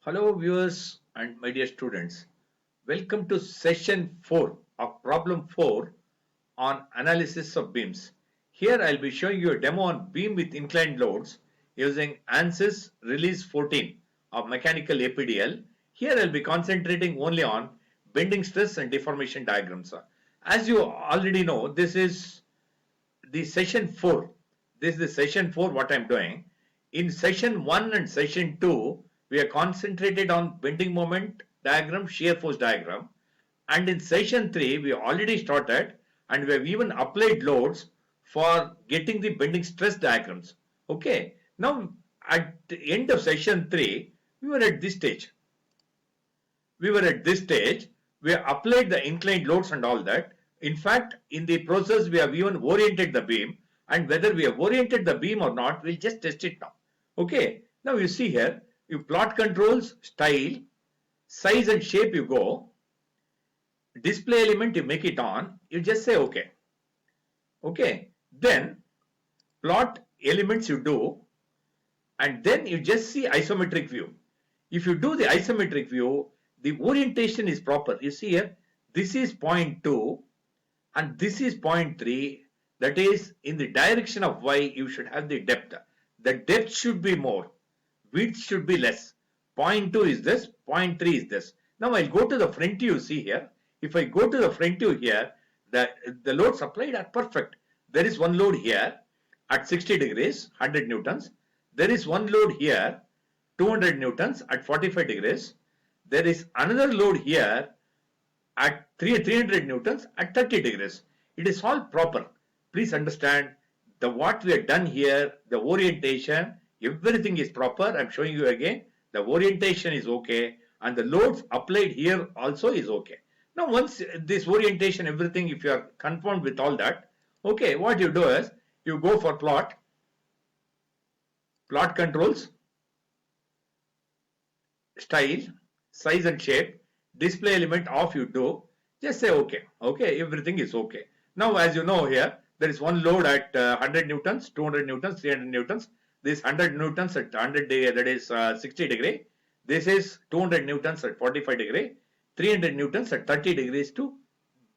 Hello viewers and my dear students. Welcome to session 4 of problem 4 on analysis of beams. Here I'll be showing you a demo on beam with inclined loads using Ansys Release 14 of Mechanical APDL. Here I'll be concentrating only on bending stress and deformation diagrams. As you already know, this is the session 4. This is the session 4 what I'm doing. In session 1 and session 2, we are concentrated on bending moment diagram, shear force diagram. And in session 3, we already started and we have even applied loads for getting the bending stress diagrams. Okay. Now, at the end of session 3, we were at this stage. We have applied the inclined loads and all that. In fact, in the process, we have even oriented the beam, and whether we have oriented the beam or not, we'll just test it now. Okay, now you see here, you plot controls, style, size and shape you go, display element you make it on, you just say okay. Okay, then plot elements you do, and then you just see isometric view. If you do the isometric view, the orientation is proper. You see here, this is point 2 and this is point 3. That is, in the direction of y, you should have the depth. The depth should be more, width should be less. Point 2 is this, point 3 is this. Now I'll go to the front view, see here. If I go to the front view here, the loads applied are perfect. There is one load here at 60 degrees, 100 newtons. There is one load here, 200 newtons at 45 degrees. There is another load here at 300 newtons at 30 degrees. It is all proper. Please understand what we have done here, the orientation, everything is proper. I am showing you again. The orientation is okay and the loads applied here also is okay. Now once this orientation, everything, if you are confirmed with all that, okay, what you do is you go for plot controls, style, size and shape, display element off you do, just say okay. Okay, everything is okay. Now as you know here, there is one load at 100 newtons, 200 newtons, 300 newtons. This 100 newtons at 100 that is 60 degree. This is 200 newtons at 45 degree, 300 newtons at 30 degrees to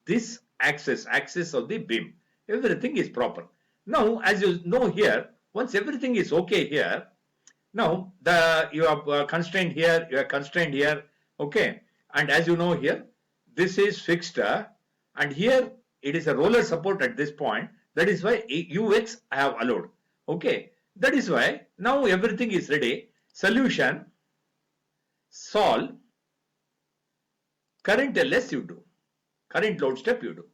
this axis of the beam. Everything is proper. Now as you know here, once everything is okay here, now you are constrained here, you are constrained here, okay, and as you know here, this is fixed and here it is a roller support at this point. That is why UX I have allowed. Okay, that is why now everything is ready. Solution, solve, current LS you do, current load step you do.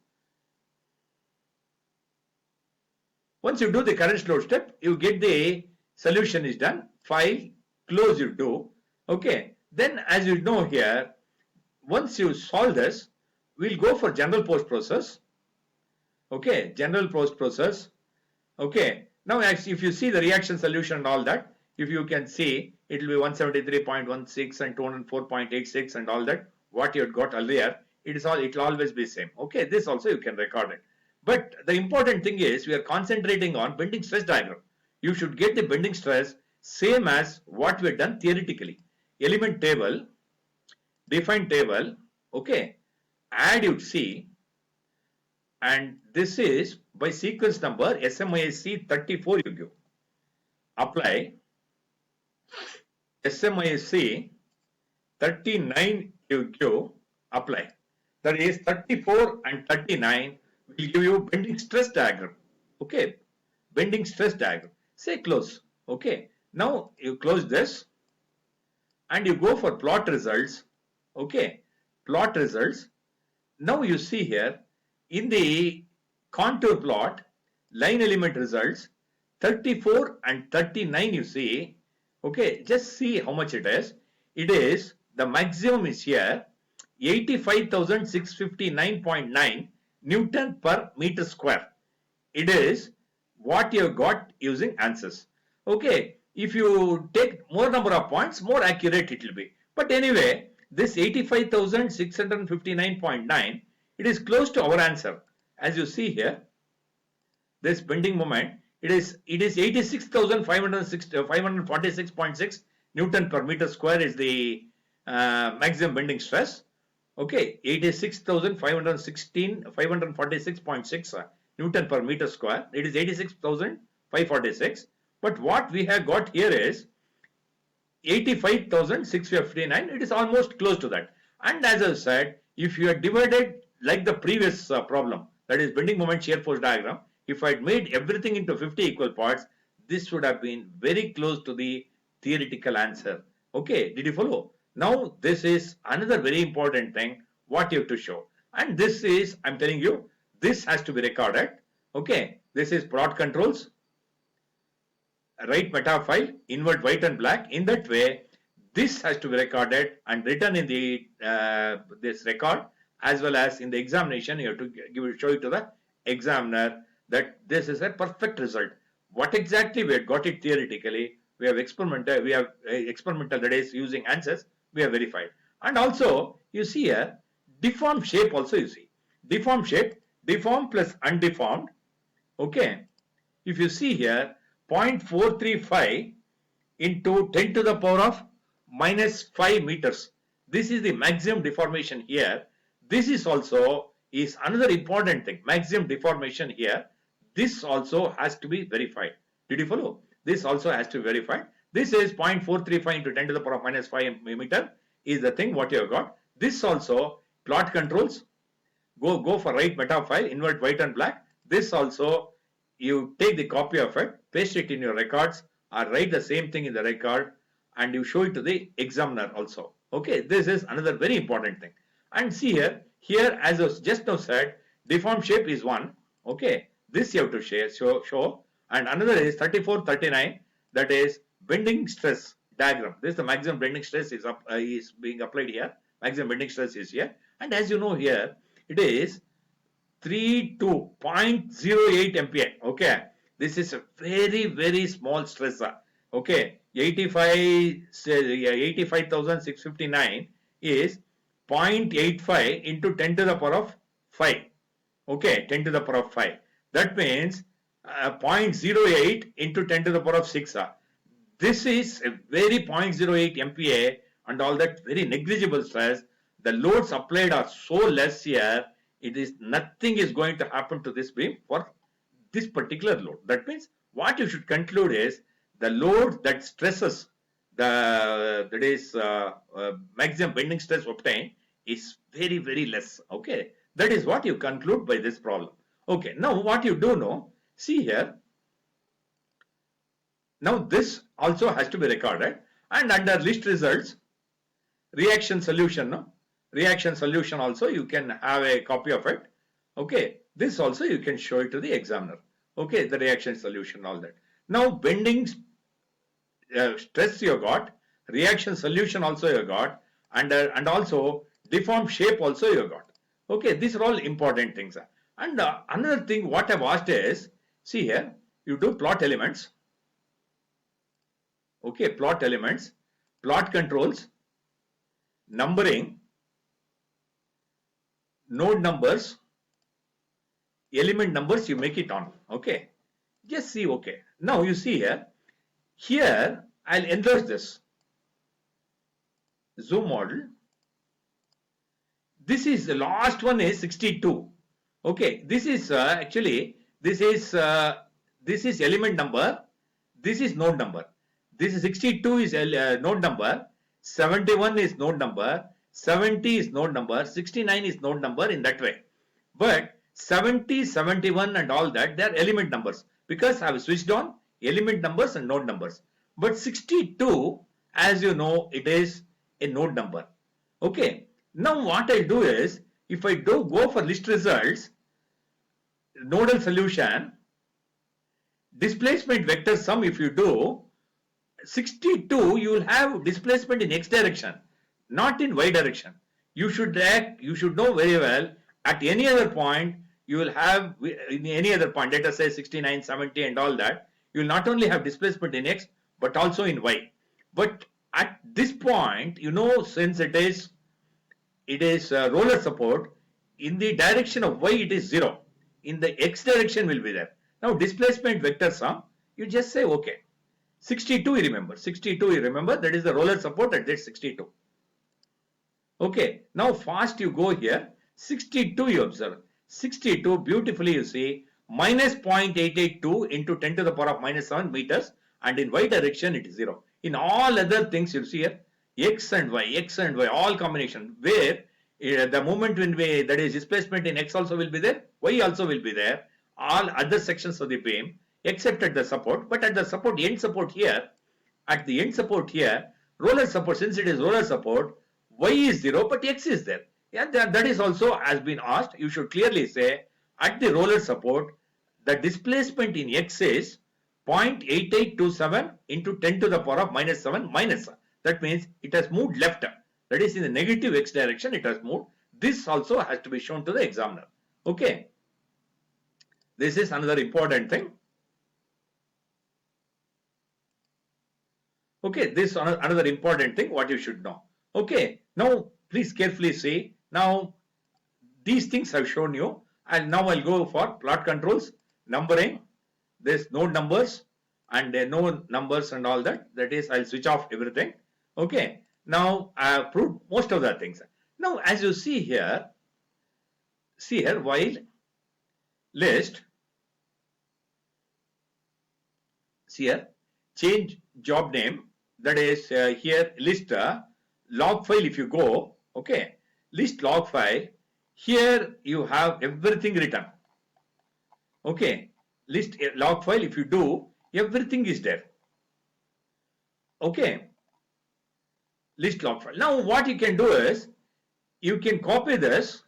Once you do the current load step, you get the solution is done. File, close you do. Okay, then as you know here, once you solve this, we'll go for general post process. Okay, general post process. Okay, now if you see the reaction solution and all that, if you can see, it will be 173.16 and 204.86 and all that. What you had got earlier, it will always be same. Okay, this also you can record it. But the important thing is we are concentrating on bending stress diagram. You should get the bending stress same as what we have done theoretically. Element table, define table, okay, add you see, and this is by sequence number SMISC 34 you give. Apply SMISC 39 you give, apply. That is 34 and 39 will give you bending stress diagram. Okay, bending stress diagram. Say close. Okay, now you close this and you go for plot results. Okay, plot results. Now you see here in the contour plot, line element results 34 and 39 you see. Okay, just see how much it is. It is, the maximum is here 85,659.9 Newton per meter square. It is what you got using Ansys. Okay, if you take more number of points, more accurate it will be. But anyway, this 85,659.9, it is close to our answer. As you see here, this bending moment, it is 86,546.6 Newton per meter square is the maximum bending stress. Okay, 546.6 Newton per meter square. It is 86,546. But what we have got here is 85,659. It is almost close to that. And as I said, if you are divided like the previous problem, that is bending moment shear force diagram, if I had made everything into 50 equal parts, this would have been very close to the theoretical answer. Okay, did you follow? Now, this is another very important thing what you have to show. And this is, I'm telling you, this has to be recorded. Okay, this is plot controls. Write meta file, invert white and black. In that way, this has to be recorded and written in the this record, as well as in the examination. You have to show it to the examiner that this is a perfect result. What exactly we have got it theoretically, we have experimental. That is using Ansys. We have verified. And also you see here deformed shape also. You see deformed shape, deformed plus undeformed. Okay, if you see here 0.435 into 10 to the power of minus 5 meters. This is the maximum deformation here. This is also is another important thing. Maximum deformation here. This also has to be verified. Did you follow? This also has to be verified. This is 0.435 into 10 to the power of minus 5 meter is the thing what you have got. This also plot controls. Go for write meta file, invert white and black. This also you take the copy of it, paste it in your records, or write the same thing in the record, and you show it to the examiner also. Okay, this is another very important thing. And see here as I just now said, deformed shape is one. Okay, this you have to show. And another is 3439, that is bending stress diagram. This is the maximum bending stress is being applied here. Maximum bending stress is here. And as you know here, it is 0.08 MPa. Okay, this is a very small stressor. Okay, 85,659 is 0.85 into 10 to the power of 5. Okay, 10 to the power of 5. That means 0.08 into 10 to the power of 6. This is a very 0.08 MPa and all that, very negligible stress. The loads applied are so less here. It is nothing is going to happen to this beam for this particular load. That means what you should conclude is the load that stresses maximum bending stress obtained is very less. Okay, that is what you conclude by this problem. Okay, now what you do know, see here. Now this also has to be recorded, and under list results, reaction solution. No? Reaction solution also you can have a copy of it. Okay, this also you can show it to the examiner. Okay, the reaction solution, all that. Now bending stress you got, reaction solution also you got, and also deformed shape also you got. Okay, these are all important things. And another thing what I've asked is, see here, you do plot elements. Okay, plot elements, plot controls, numbering, node numbers, element numbers, you make it on. Okay, just see. Okay, now you see here I'll enlarge this zoom model. This is the last one is 62. Okay, this is actually this is element number, this is node number. This is 62 is node number, 71 is node number, 70 is node number, 69 is node number, in that way. But 70, 71 and all that, they are element numbers, because I have switched on element numbers and node numbers. But 62, as you know, it is a node number. Okay, now what I do is, if I do go for list results, nodal solution, displacement vector sum, if you do 62, you will have displacement in x direction, not in y direction. You should know very well, at any other point you will have, in any other point, let us say 69, 70 and all that, you will not only have displacement in x but also in y. But at this point, you know, since it is roller support, in the direction of y it is 0, in the x direction will be there. Now displacement vector sum, you just say okay, 62 you remember. 62 you remember. That is the roller support at that 62. Okay. Now fast you go here. 62 you observe. 62 beautifully you see minus 0.882 into 10 to the power of minus 7 meters, and in y direction it is 0. In all other things you see here x and y all combination where the moment when we, that is displacement in x also will be there, y also will be there, all other sections of the beam except at the support. But at the support, end support here, at the end support here, roller support, since it is roller support, y is 0 but x is there. Yeah, that is also has been asked. You should clearly say at the roller support the displacement in x is 0.8827 into 10 to the power of minus 7 minus. That means it has moved left. That is in the negative x direction it has moved. This also has to be shown to the examiner. Okay. This is another important thing. Okay, this is another important thing what you should know. Okay, now please carefully see. Now these things I've shown you, and now I'll go for plot controls, numbering, this node numbers and node numbers and all that. That is, I'll switch off everything. Okay, now I have proved most of the things. Now as you see here while list, see here, change job name, that is here list log file if you go, okay, list log file, here you have everything written. Okay, list log file if you do, everything is there. Okay, list log file. Now what you can do is, you can copy this,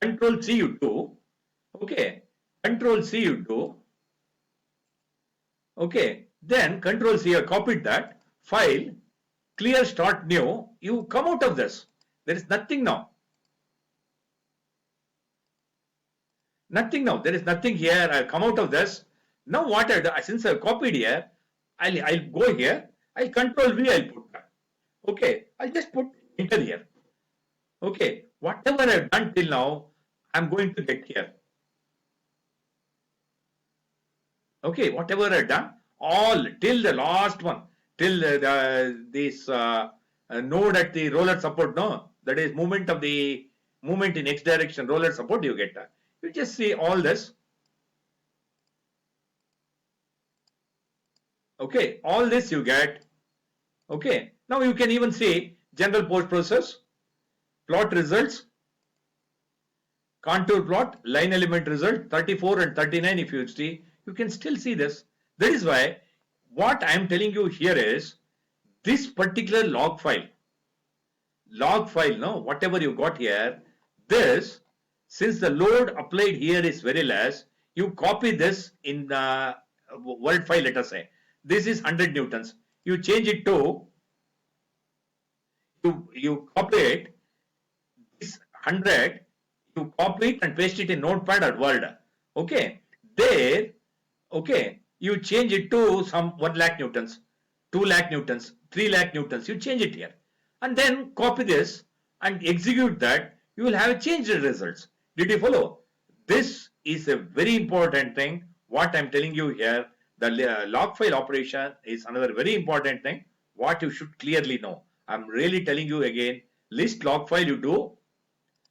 Control C you do, okay, Control C you do, okay, then Control C, you copied that, file, clear, start new, you come out of this, there is nothing now. Nothing now, there is nothing here, I'll come out of this. Now what I do, since I've copied here, I'll go here, I'll Control V, I'll put that. Okay, I'll just put enter here. Okay, whatever I've done till now, I'm going to get here. Okay, whatever I've done, all till the last one, till this node at the roller support, no, that is movement in x direction roller support, you get that. You just see all this. Okay, all this you get. Okay, now you can even see general post process, plot results, contour plot, line element result, 34 and 39 if you see, you can still see this. That is why what I am telling you here is, this particular log file, no, whatever you got here, this, since the load applied here is very less, you copy this in the Word file, let us say. This is 100 newtons. You change it to, you copy it, this 100, you copy it and paste it in Notepad or Word. Okay, there, okay, you change it to some 1 lakh newtons, 2 lakh newtons, 3 lakh newtons, you change it here. And then copy this and execute that, you will have changed results. Did you follow? This is a very important thing, what I am telling you here. The log file operation is another very important thing, what you should clearly know. I am really telling you again, list log file you do,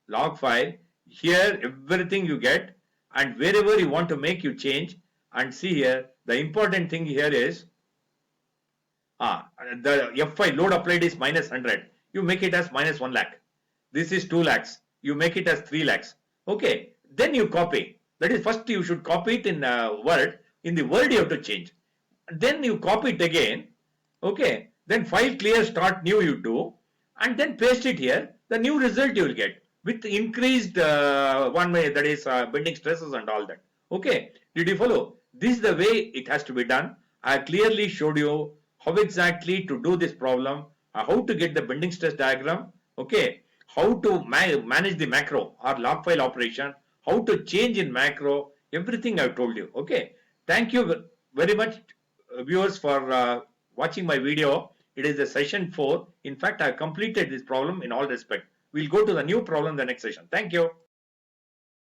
log file, here everything you get, and wherever you want to make you change. And see here, the important thing here is, the F5 load applied is minus 100, you make it as minus 1 lakh. This is 2 lakhs, you make it as 3 lakhs. Okay, then you copy. That is, first you should copy it in Word. In the Word you have to change. Then you copy it again. Okay, then file clear, start new you do, and then paste it here. The new result you will get with increased one way, that is bending stresses and all that. Okay, did you follow? This is the way it has to be done. I clearly showed you how exactly to do this problem, how to get the bending stress diagram, okay, how to manage the macro or log file operation, how to change in macro, everything I've told you. Okay, thank you very much viewers for watching my video. It is the session 4. In fact, I have completed this problem in all respect. We'll go to the new problem in the next session. Thank you.